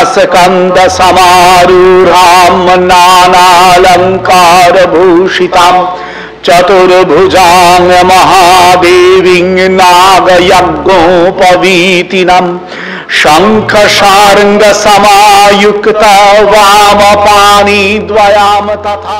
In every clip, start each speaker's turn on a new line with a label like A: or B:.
A: स्कंद समारूढ़ां नानालंकारभूषितां चतुर्भुजां महादेवीं नागयज्ञोपवीतिनं शंखशार्ंग समायुक्ता वामपाणि द्वयां तथा।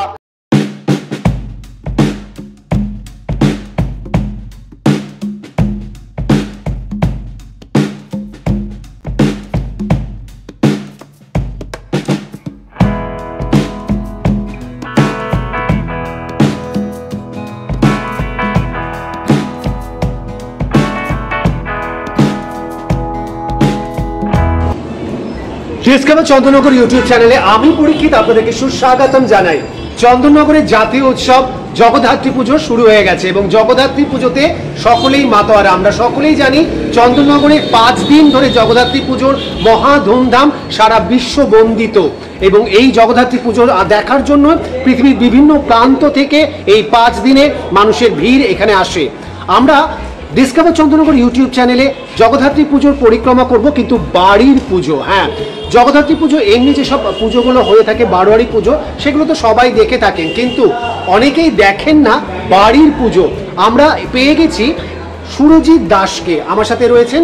B: Discover Chandannagar YouTube চ্যানেলে আমি পরীক্ষিত আপনাদেরকে সুস্বাগতম জানাই। চন্দননগরের জাতীয় উৎসব জগদ্ধাত্রী পুজো শুরু হয়ে গেছে এবং জগদ্ধাত্রী পুজোতে সকলেই মাতোয়ারা। আমরা সকলেই জানি চন্দননগরে 5 দিন ধরে জগদ্ধাত্রী পুজোর মহা ধুমধাম, সারা বিশ্ব বন্দিত। এবং এই জগদ্ধাত্রী পুজো দেখার জন্য পৃথিবীর বিভিন্ন প্রান্ত থেকে এই 5 দিনে মানুষের ভিড় এখানে আসে। আমরা ডিসকভার চন্দননগর ইউটিউব চ্যানেলে জগদ্ধাত্রী পুজোর পরিক্রমা করব, কিন্তু বাড়ির পুজো। হ্যাঁ, জগদ্ধাত্রী পুজো এমনি যেসব পুজোগুলো হয়ে থাকে, বারোয়ারি পুজো, সেগুলো তো সবাই দেখে থাকেন, কিন্তু অনেকেই দেখেন না বাড়ির পুজো। আমরা পেয়ে গেছি সুরজিৎ দাসকে, আমার সাথে রয়েছেন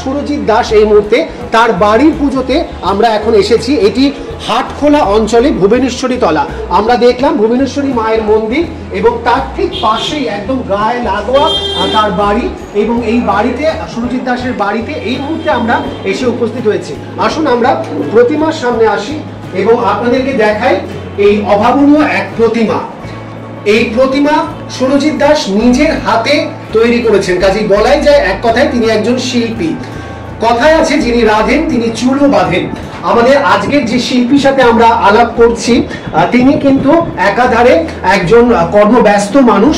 B: সুরজিৎ দাস এই মুহূর্তে। তার বাড়ির পুজোতে আমরা এখন এসেছি। এটি হাটখোলা অঞ্চলে ভুবনেশ্বরী তলা। আমরা দেখলাম ভুবনেশ্বরী মায়ের মন্দির এবং তার ঠিক পাশেই একদম গায়ে লাগোয়া তার বাড়ি। এবং এই বাড়িতে, সুরজিৎ দাসের বাড়িতে এই মুহূর্তে আমরা এসে উপস্থিত হয়েছি। আসুন আমরা প্রতিমার সামনে আসি এবং আপনাদেরকে দেখাই এই অভাবনীয় এক প্রতিমা। এই প্রতিমা সুরজিৎ দাস নিজের হাতে তৈরি করেছেন, কাজেই বলাই যায় এক কথায় তিনি একজন শিল্পী। কথায় আছে যিনি রাধেন তিনি চুলও বাঁধেন। আমাদের আজকের যে শিল্পীর সাথে আমরা আলাপ করছি তিনি কিন্তু একাধারে একজন কর্মব্যস্ত মানুষ।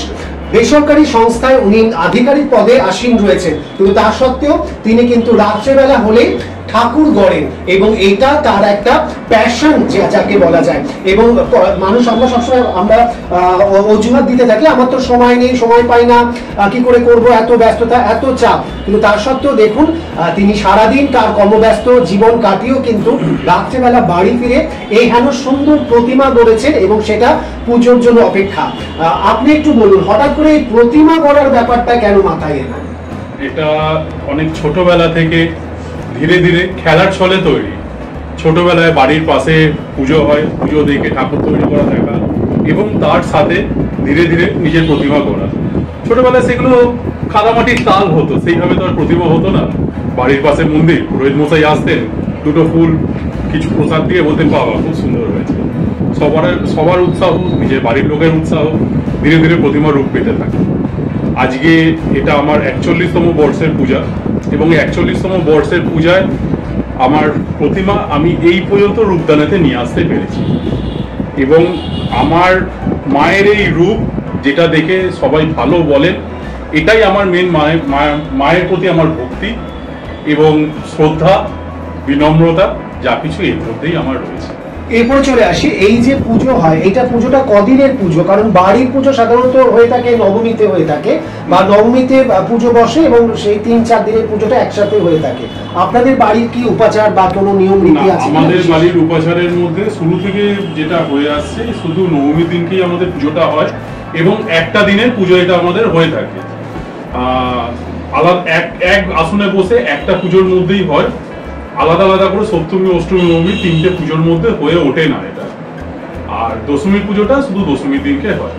B: বেসরকারি সংস্থায় উনি আধিকারিক পদে আসীন রয়েছেন, কিন্তু তা সত্ত্বেও তিনি কিন্তু রাত্রেবেলা হলেই ঠাকুর গড়েন এবং এটা তার একটা প্যাশন যাকে বলা যায়। এবং মানুষ আমরা সবসময় আমরা অজুহাত দিতে থাকি, আমার তো সময় নেই, সময় পাই না, কি করে করব, এত ব্যস্ততা, এত চাপ। কিন্তু তার সত্ত্বেও দেখুন তিনি সারাদিন তার কর্মব্যস্ত জীবন কাটিয়েও কিন্তু রাত্রেবেলা বাড়ি ফিরে এই হেন সুন্দর প্রতিমা গড়েছেন এবং সেটা পুজোর জন্য অপেক্ষা। আপনি একটু বলুন, হঠাৎ করে এই প্রতিমা গড়ার ব্যাপারটা কেন মাথায় এলো?
C: এটা অনেক ছোটবেলা থেকে ধীরে ধীরে খেলার ছলে তৈরি। ছোটবেলায় বাড়ির পাশে পুজো হয়, পুজো দেখে ঠাকুর তৈরি করা দেখা এবং তার সাথে ধীরে ধীরে নিজের প্রতিমা গড়া। ছোটবেলায় সেগুলো কাদামাটির তাল হতো, সেইভাবে তো আর প্রতিমা হতো না। বাড়ির পাশে মন্দির, পুরোহিত মশাই আসতেন, দুটো ফুল কিছু প্রসাদ দিয়ে বলতেন বাবা খুব সুন্দর হয়েছে। সবার উৎসাহ, নিজের বাড়ির লোকের উৎসাহ, ধীরে ধীরে প্রতিমা রূপ পেতে থাকে। আজকে এটা আমার 41তম বর্ষের পূজা এবং 41তম বর্ষের পূজায় আমার প্রতিমা আমি এই পর্যন্ত রূপদানেতে নিয়ে আসতে পেরেছি। এবং আমার মায়ের এই রূপ যেটা দেখে সবাই ভালো বলেন, এটাই আমার মেন মায়ের প্রতি আমার ভক্তি এবং শ্রদ্ধা, বিনম্রতা, যা কিছু এর মধ্যেই আমার রয়েছে।
B: এরপরে চলে আসি, এই যে পুজো হয়, এইটা পুজোটা কদিনের পুজো? কারণ বাড়ির পুজো সাধারণত হয়ে থাকে নবমীতে হয়ে থাকে, বা নবমীতে পুজো বসে এবং সেই 3-4 দিনের পুজোটা একসাথে হয়ে থাকে। আপনাদের বাড়ির কি উপাচার বা কোনো নিয়ম নীতি আছে?
C: আমাদের বাড়ির উপাচারের মধ্যে শুরু থেকে যেটা হয়ে আসছে, শুধু নবমীর দিনকেই আমাদের পুজোটা হয় এবং একটা দিনের পুজো এটা আমাদের হয়ে থাকে। আলাদা এক আসনে বসে একটা পুজোর মধ্যেই হয়, আলাদা আলাদা করে সপ্তমী, অষ্টমী, নবমী 3টে পুজোর মধ্যে হয়ে ওঠে না এটা। আর দশমীর পুজোটা শুধু দশমীর দিনকে হয়।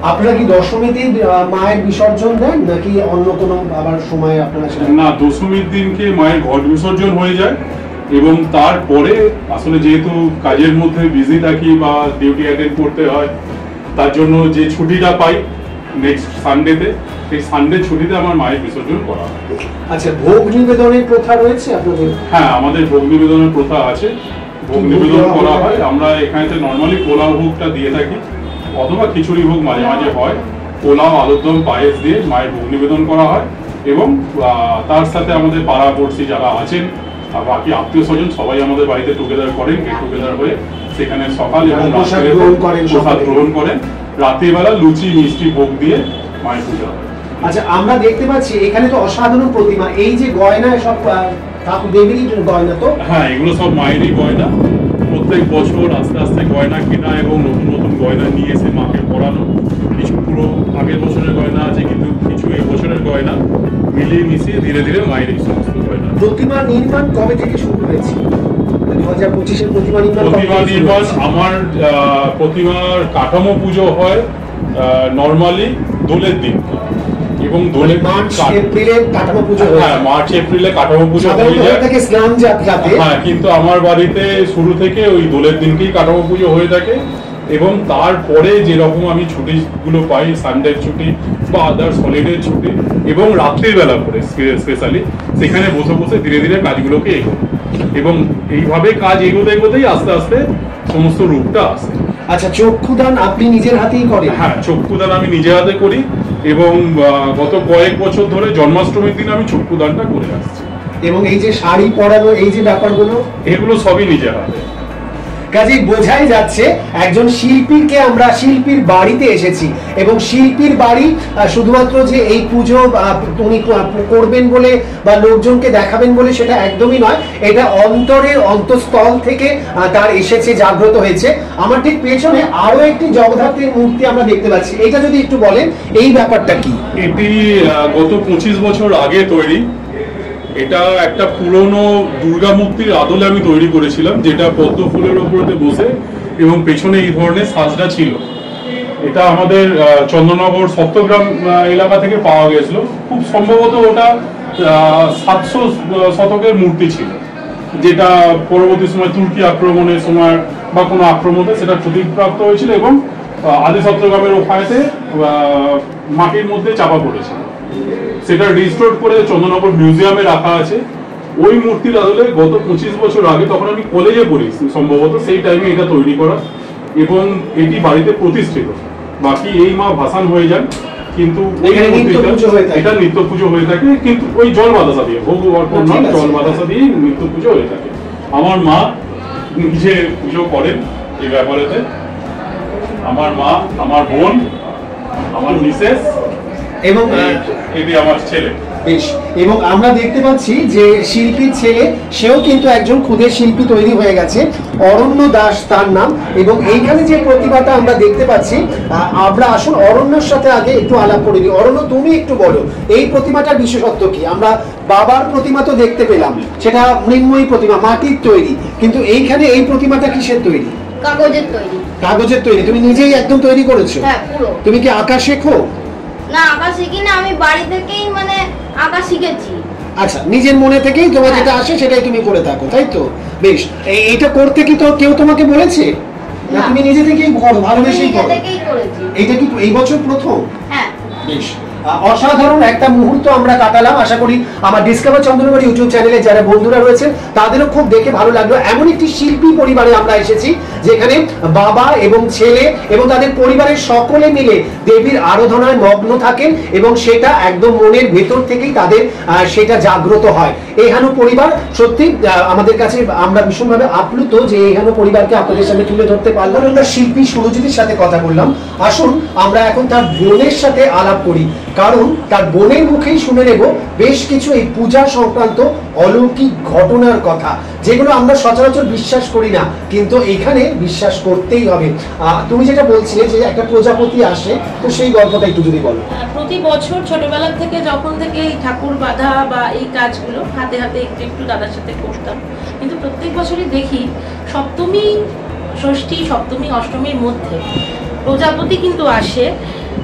B: আপনারা কি দশমীর দিন মায়ের বিসর্জন দেন নাকি অন্য কোনো আবার সময় আপনারা?
C: না, দশমীর দিনকে মায়ের ঘট বিসর্জন হয়ে যায় এবং তারপরে আসলে যেহেতু কাজের মধ্যে বিজি থাকি বা ডিউটি অ্যাটেন্ড করতে হয়, তার জন্য যে ছুটিটা পাই নেক্সট সানডেতে, সেই সানডে ছুটিতে আমার মায়ের বিসর্জন করা হয়।
B: আচ্ছা, ভোগ নিবেদনের প্রথা রয়েছে আপনাদের?
C: হ্যাঁ, আমাদের ভোগ নিবেদনের প্রথা আছে, ভোগ নিবেদন করা হয়। আমরা এখানে নর্মালি পোলাও ভোগটা দিয়ে থাকি অথবা খিচুড়ি ভোগ মাঝে মাঝে হয়। পোলাও, আলুর দম, পায়েস দিয়ে মায়ের ভোগ নিবেদন করা হয় এবং তার সাথে আমাদের পাড়া পড়শি যারা আছেন আর বাকি আত্মীয় স্বজন সবাই আমাদের বাড়িতে টুগেদার করেন, গেট টুগেদার হয়ে সেখানে সকাল এবং রাত্রে প্রসাদ গ্রহণ করেন। রাত্রিবেলা লুচি মিষ্টি ভোগ দিয়ে মায়ের পূজা হয়।
B: আচ্ছা, আমরা দেখতে পাচ্ছি এখানে তো অসাধারণ প্রতিমা, এই যে গয়না সব ঠাকুর দেবীরই গয়না তো?
C: হ্যাঁ, এগুলো সব মায়েরই গয়না। প্রত্যেক বছর আস্তে আস্তে গয়না কেনা এবং নতুন নতুন গয়না নিয়ে এসে মাকে পরানো। কিছু পুরো আগের বছরের গয়না আছে, কিন্তু কিছু এই বছরের গয়না মিলিয়ে মিশিয়ে ধীরে ধীরে মায়ের এই সমস্ত গয়না।
B: প্রতিমা নির্মাণ কবে থেকে শুরু হয়েছে? 2025-এর প্রতিমা নির্মাণ
C: আমার প্রতিমার কাঠামো পুজো হয় নর্মালি দোলের দিন, এবং দোলের
B: মার্চ এপ্রিলে কাঠামো পুজো।
C: হ্যাঁ, মার্চ এপ্রিলে কাঠামো পুজো হয়ে যায়
B: স্নান যাত্রাতে।
C: হ্যাঁ, কিন্তু আমার বাড়িতে শুরু থেকে ওই দোলের দিনকেই কাঠামো পুজো হয়ে থাকে, এবং তারপরে যেরকম আমি ছুটিগুলো পাই, সানডের ছুটি বা আদার্স হলিডের ছুটি, এবং রাত্রির বেলা করে স্পেশালি সেখানে বসে বসে ধীরে ধীরে কাজগুলোকে এগোই, এবং এইভাবে কাজ এগোতে এগোতেই আস্তে আস্তে সমস্ত রূপটা আসে।
B: আচ্ছা, চক্ষুদান আপনি নিজের হাতেই করেন?
C: হ্যাঁ, চক্ষুদান আমি নিজে হাতে করি, এবং গত কয়েক বছর ধরে জন্মাষ্টমীর দিন আমি চক্ষুদানটা করে আসছি।
B: এবং এই যে শাড়ি পরানো, এই যে ব্যাপারগুলো,
C: এগুলো সবই নিজে হাতে।
B: কাজেই বোঝাই যাচ্ছে একজন শিল্পীকে আমরা শিল্পীর বাড়িতে এসেছি, এবং শিল্পীর বাড়ি শুধুমাত্র যে এই পুজো উনি করবেন বলে বা লোকজনকে দেখাবেন বলে সেটা একদমই নয়, এটা অন্তরের অন্তঃস্থল থেকে তার এসেছে, জাগ্রত হয়েছে। আমার ঠিক পেছনে আরো একটি জগদ্ধাত্রীর মূর্তি আমরা দেখতে পাচ্ছি, এটা যদি একটু বলেন এই ব্যাপারটা কি?
C: এটি গত 25 বছর আগে তৈরি। এটা একটা পুরনো দুর্গা মূর্তির আদলে আমি তৈরি করেছিলাম, যেটা পদ্ম ফুলের ওপরতে বসে এবং পেছনে এই ধরনের সাজটা ছিল। এটা আমাদের চন্দননগর সপ্তগ্রাম এলাকা থেকে পাওয়া গেছিল। খুব সম্ভবত ওটা 700 শতকের মূর্তি ছিল, যেটা পরবর্তী সময় তুর্কি আক্রমণের সময় বা কোনো আক্রমণে সেটা ক্ষতিপ্রাপ্ত হয়েছিল, এবং আদি সপ্তগ্রামের ওখানেতে মাটির মধ্যে চাপা পড়েছিল। সেটা রিস্টোর করে চন্দননগর মিউজিয়ামে রাখা আছে। ওই মূর্তির আদলে গত 25 বছর আগে, তখন আমি কলেজে পড়ি সম্ভবত, সেই টাইমে এটা তৈরি করা, এবং এটি বাড়িতে প্রতিষ্ঠিত। বাকি এই মা ভাসান হয়ে যান, কিন্তু এটা নিত্য পুজো হয়ে থাকে, কিন্তু ওই জল বাতাসা দিয়ে, ভোগ অর্পণ নয়, জল বাতাসা দিয়ে নিত্য পুজো হয়ে থাকে। আমার মা নিজে পুজো করেন এই ব্যাপারেতে। আমার মা, আমার বোন, আমার মিসেস এবং এটি আমার ছেলে।
B: বেশ, এবং আমরা দেখতে পাচ্ছি যে শিল্পীর ছেলে, সেও কিন্তু একজন ক্ষুদে শিল্পী তৈরি হয়ে গেছে, অরণ্য দাস তার নাম। এবং এইখানে যে প্রতিভাটা আমরা দেখতে পাচ্ছি, আমরা আসুন অরণ্যর সাথে আগে একটু আলাপ করে দিই। অরণ্য, তুমি একটু বলো এই প্রতিমাটার বিশেষত্ব কি? আমরা বাবার প্রতিমা তো দেখতে পেলাম, সেটা মৃন্ময়ী প্রতিমা, মাটির তৈরি, কিন্তু এইখানে এই প্রতিমাটা কিসের তৈরি?
D: কাগজের তৈরি।
B: কাগজের তৈরি। তুমি নিজেই একদম তৈরি করেছো?
D: হ্যাঁ, পুরো।
B: তুমি কি আঁকা শেখো?
D: না, আঁকা শিখি না, আমি বাড়ি থেকেই মানে আঁকা শিখেছি।
B: আচ্ছা, নিজের মনে থেকেই তোমার যেটা আসে সেটাই তুমি করে থাকো, তাই তো? বেশ, এইটা করতে কি তো কেউ তোমাকে বলেছে, না তুমি নিজে থেকেই করো, ভালোবেসেই করো? এইটা কি এই বছর প্রথম?
D: হ্যাঁ।
B: বেশ, অসাধারণ একটা মুহূর্ত আমরা কাটালাম। আশা করি আমার ডিসকভার চন্দ্রনগর ইউটিউব চ্যানেলে যারা বন্ধুরা রয়েছেন তাদেরও খুব দেখে ভালো লাগলো। এমন একটি শিল্পী পরিবারে আমরা এসেছি যেখানে বাবা এবং ছেলে এবং তাদের পরিবারের সকলে মিলে দেবীর আরাধনায় মগ্ন থাকেন, এবং সেটা একদম মনের ভেতর থেকেই তাদের সেটা জাগ্রত হয়। এহানো পরিবার সত্যি আমাদের কাছে, আমরা ভীষণভাবে আপ্লুত যে এহানো পরিবারকে আপনাদের সামনে তুলে ধরতে পারলাম। আমরা শিল্পী সুরজিতের সাথে কথা বললাম, আসুন আমরা এখন তার বোনের সাথে আলাপ করি, কারণ তার বোনের মুখেই শুনে নেব বেশ কিছু এই পূজা সংক্রান্ত অলৌকিক ঘটনার কথা, যেগুলো আমরা সচরাচর বিশ্বাস করি না, কিন্তু এখানে বিশ্বাস করতেই হবে। তুমি যেটা বলছিলে যে একটা প্রজাপতি আসে, তো সেই গল্পটা একটু যদি বলো।
E: প্রতি বছর ছোটবেলা থেকে যখন থেকে এই ঠাকুর বাঁধা বা এই কাজগুলো হাতে হাতে একটু একটু দাদার সাথে করতাম, কিন্তু প্রত্যেক বছরই দেখি সপ্তমী, ষষ্ঠী, সপ্তমী, অষ্টমীর মধ্যে প্রজাপতি কিন্তু আসে।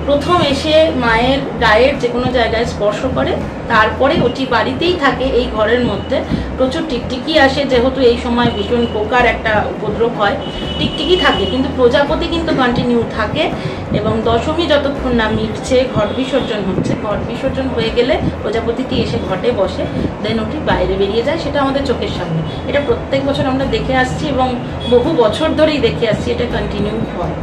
E: প্রথম এসে মায়ের গায়ের যে কোনো জায়গায় স্পর্শ করে, তারপরে ওটি বাড়িতেই থাকে এই ঘরের মধ্যে। প্রচুর টিকটিকি আসে, যেহেতু এই সময় ভীষণ পোকার একটা উপদ্রব হয়, টিকটিকি থাকে, কিন্তু প্রজাপতি কিন্তু কন্টিনিউ থাকে। এবং দশমী যতক্ষণ না মিটছে, ঘট বিসর্জন হচ্ছে, ঘট বিসর্জন হয়ে গেলে প্রজাপতিটি এসে ঘটে বসে, দেন ওটি বাইরে বেরিয়ে যায়। সেটা আমাদের চোখের সামনে, এটা প্রত্যেক বছর আমরা দেখে আসছি এবং বহু বছর ধরেই দেখে আসছি, এটা কন্টিনিউ হয়।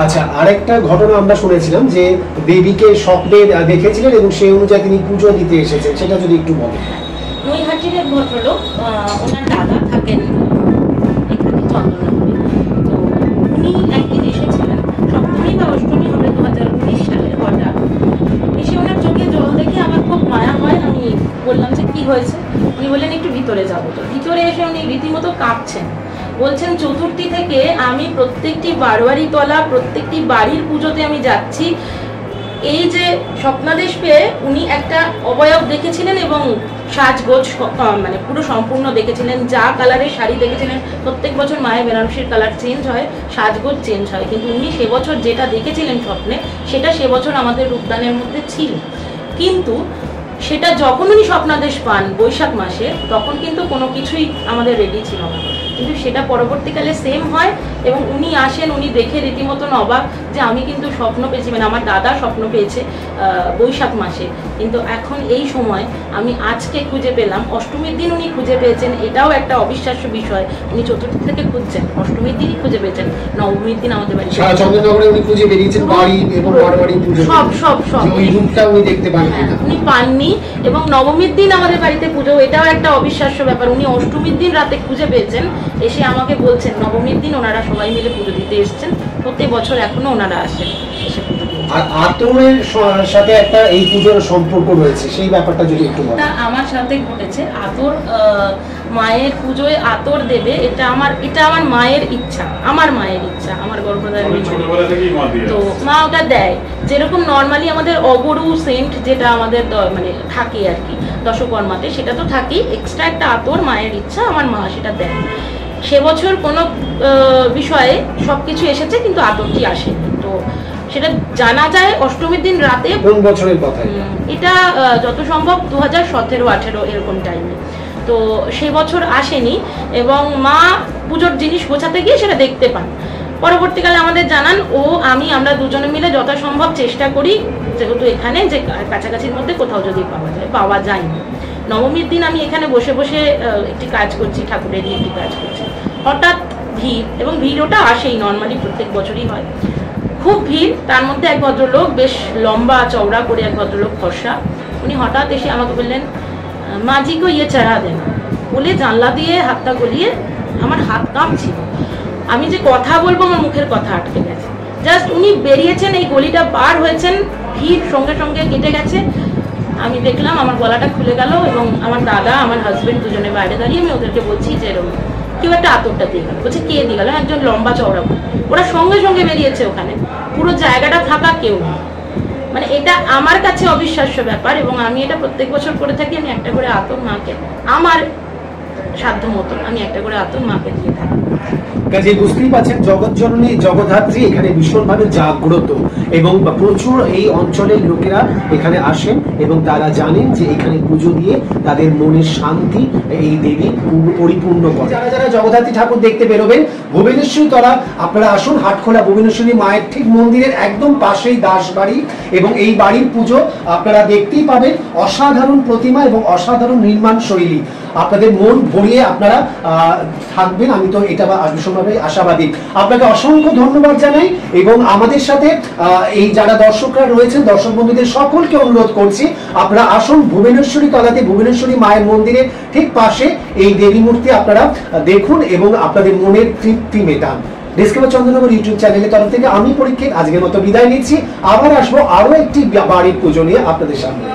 B: আচ্ছা, আরেকটা ঘটনা আমরা শুনেছিলাম যে দেবীকে স্বপ্নে দেখেছিলেন এবং সেই অনুযায়ী তিনি পুজো দিতে এসেছেন, সেটা যদি একটু বলেন।
E: নৈহাটির এক ভদ্রলোক, ওনার দাদা থাকেন এখানে চন্দননগরে, তো উনি একদিন এসেছিলেন, সপ্তমী বা অষ্টমী হবে 2019 সালে। হঠাৎ এসে ওনার চোখে জল দেখে আমার খুব মায়া হয়। আমি বললাম যে কি হয়েছে? উনি বললেন কাঁপছেন, বলছেন চতুর্থী থেকে আমি প্রত্যেকটি বারোয়ারি তলা, প্রত্যেকটি বাড়ির পুজোতে আমি যাচ্ছি। এই যে স্বপ্নাদেশ পেয়ে উনি একটা অবয়ব দেখেছিলেন এবং সাজগোজ মানে পুরো সম্পূর্ণ দেখেছিলেন। যা কালারের শাড়ি দেখেছিলেন, প্রত্যেক বছর মায়ের বেনারসির কালার চেঞ্জ হয়, সাজগোজ চেঞ্জ হয়, কিন্তু উনি সে বছর যেটা দেখেছিলেন স্বপ্নে, সেটা সে বছর আমাদের রূপদানের মধ্যে ছিল। কিন্তু সেটা যখন উনি স্বপ্নাদেশ পান বৈশাখ মাসে, তখন কিন্তু কোনো কিছুই আমাদের রেডি ছিল না, কিন্তু সেটা পরবর্তীকালে সেম হয় এবং উনি আসেন, উনি দেখে রীতিমতন অবাক যে আমি কিন্তু স্বপ্ন পেয়েছি, মানে আমার দাদা স্বপ্ন পেয়েছে বৈশাখ মাসে, কিন্তু এখন এই সময় আমি আজকে খুঁজে পেলাম। অষ্টমীর দিন উনি খুঁজে পেয়েছেন, এটাও একটা অবিশ্বাস্য বিষয়। উনি চতুর্থী থেকে খুঁজছেন, অষ্টমীর দিনই খুঁজে পেয়েছেন, নবমীর দিন আমাদের বাড়ি
B: সারা চন্দননগরে উনি খুঁজে বেরিয়েছেন বাড়ি এবং বাড়ি পুজো,
E: সব সব সব
B: ওই রূপটা উনি দেখতে পান কিনা
E: উনি পাননি। এবং নবমীর দিন আমাদের বাড়িতে পুজো, এটাও একটা অবিশ্বাস্য ব্যাপার। উনি অষ্টমীর দিন রাতে খুঁজে পেয়েছেন, এসে আমাকে বলছেন নবমীর দিন ওনারা সবাই মিলে পুজো দিতে এসেছেন, প্রত্যেক বছর এখনো ওনারা আসেন এসে পুজো দিতে।
B: আর আতরের সাথে একটা এই পুজোর সম্পর্ক রয়েছে, সেই ব্যাপারটা যদি একটু বলেন।
E: আমার সাথে ঘটেছে। আতর মায়ের পুজোয় আতর দেবে, এটা আমার মায়ের ইচ্ছা, আমার গর্ভধারিণী তো মা ওটা দেয়। যেরকম নর্মালি আমাদের অগরু সেন্ট যেটা আমাদের মানে থাকে আর কি দশকর্মাতে, সেটা তো থাকেই, এক্সট্রা একটা আতর মায়ের ইচ্ছা, আমার মা সেটা দেয়। সে বছর কোনো বিষয়ে সবকিছু এসেছে কিন্তু আতরটি আসেনি, তো সেটা জানা যায় অষ্টমীর দিন রাতে।
B: কোন বছরের কথা
E: এটা? যত সম্ভব 2017-18 এরকম টাইমে। তো সে বছর আসেনি এবং মা পুজোর জিনিস গোছাতে গিয়ে সেটা দেখতে পান। পরবর্তীকালে আমাদের জানান আমরা দুজনে মিলে যথাসম্ভব চেষ্টা করি, যেহেতু এখানে যে কাছাকাছির মধ্যে কোথাও যদি পাওয়া যায় না। নবমীর দিন আমি এখানে বসে বসে একটি কাজ করছি, ঠাকুরেরই একটি কাজ করছি, হঠাৎ ভিড়, এবং ভিড় ওটা আসেই, নর্মালি প্রত্যেক বছরই হয়, খুব ভিড়। তার মধ্যে এক ভদ্রলোক, বেশ লম্বা চওড়া করে এক ভদ্রলোক, ফর্সা, উনি হঠাৎ এসে আমাকে বললেন মাঝি কো ইয়ে চড়া দেন, বলে জানলা দিয়ে হাতটা গলিয়ে, আমার হাত কাঁপছিল, আমি যে কথা বলবো আমার মুখের কথা আটকে গেছে। জাস্ট উনি বেরিয়েছেন, এই গলিটা পার হয়েছেন, ভিড় সঙ্গে সঙ্গে কেটে গেছে। আমি দেখলাম আমার গলাটা খুলে গেল এবং আমার দাদা, আমার হাজবেন্ড দুজনে বাইরে দাঁড়িয়ে, আমি ওদেরকে বলছি যে এরকম কেউ একটা আতরটা দিয়ে গেল। বলছে কে দিয়ে গেল? একজন লম্বা চওড়া। ওরা সঙ্গে সঙ্গে বেরিয়েছে, ওখানে পুরো জায়গাটা ফাঁকা, কেউ নেই। মানে এটা আমার কাছে অবিশ্বাস্য ব্যাপার এবং আমি এটা প্রত্যেক বছর করে থাকি। আমি একটা করে আতর মাকে, আমার সাধ্য মতো আমি একটা করে আতর মাকে দিয়ে থাকি।
B: কাজে বুঝতেই পারছেন জগৎজননী জগদ্ধাত্রী এখানে ভীষণভাবে জাগ্রত এবং প্রচুর এই অঞ্চলের লোকেরা এখানে আসেন এবং তারা জানেন যে এখানে পুজো দিয়ে তাদের মনের শান্তি এই দেবী পরিপূর্ণ করে। যারা যারা জগদ্ধাত্রী ঠাকুর দেখতে বেরোবেন ভুবনেশ্বরী তলা, আপনারা আসুন হাটখোলা ভুবনেশ্বরী মায়ের ঠিক মন্দিরের একদম পাশেই দাসবাড়ি, এবং এই বাড়ির পুজো আপনারা দেখতেই পাবেন। অসাধারণ প্রতিমা এবং অসাধারণ নির্মাণ শৈলী, আপনাদের মন ভরিয়ে আপনারা থাকবেন, আমি তো এটা ভীষণভাবে আশাবাদী। আপনাকে অসংখ্য ধন্যবাদ জানাই এবং আমাদের সাথে এই যারা দর্শকরা রয়েছেন, দর্শক বন্ধুদের সকলকে অনুরোধ করছি আপনারা আসুন ভুবনেশ্বরী তলাতে, ভুবনেশ্বরী মায়ের মন্দিরের ঠিক পাশে এই দেবী মূর্তি আপনারা দেখুন এবং আপনাদের মনের তৃপ্তি মেটান। ডিসকভার চন্দননগর ইউটিউব চ্যানেলের তরফ থেকে আমি পরীক্ষিত আজকের মতো বিদায় নিচ্ছি। আবার আসবো আরো একটি বাড়ির পুজো নিয়ে আপনাদের সামনে।